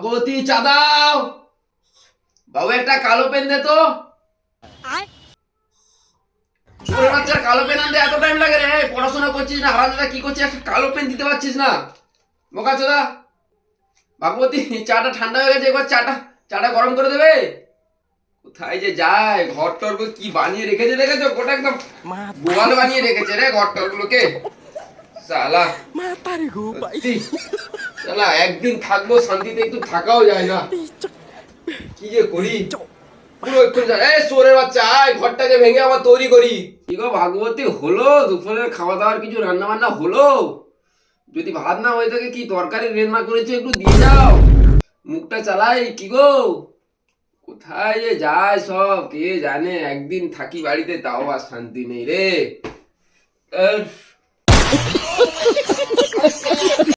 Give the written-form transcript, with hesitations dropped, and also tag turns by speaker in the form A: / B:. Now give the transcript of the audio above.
A: ভগবতী চা দাও। বাবু একটা কালো পেন দে তো। ছোট বাচ্চার কালো পেন আনতে এত টাইম লাগে রে? পড়াশোনা করছিস না, হারামজাদা কি করছিস? একটা কালো পেন দিতে পারছিস না? বোকা চোদা। ভগবতী চাটা ঠান্ডা হয়ে গেছে, একবার চাটা গরম করে দেবে। কোথায় যে যায়, ঘর টর কি বানিয়ে রেখেছে দেখেছো? গোটা একদম গোয়াল বানিয়ে রেখেছে রে ঘর টর গুলোকে। শালা সত্যি, শালা একদিন থাকবো শান্তিতে, একটু থাকাও যায় না। কি যে করি পুরো এক্ষুনি সোরের বাচ্চা, আয় ঘরটাকে ভেঙে আবার তৈরি করি। কি গো ভাগবতী, হলো দুপুরের খাওয়া দাওয়ার কিছু রান্না বান্না হলো? যদি ভাত না হয়ে থাকে, কি তরকারি রান্না করেছে একটু দিয়ে যাও, মুখটা চালাই। কি গো, কোথায় যে যায় সব কে জানে। একদিন থাকি বাড়িতে, তাও আর শান্তি নেই রে।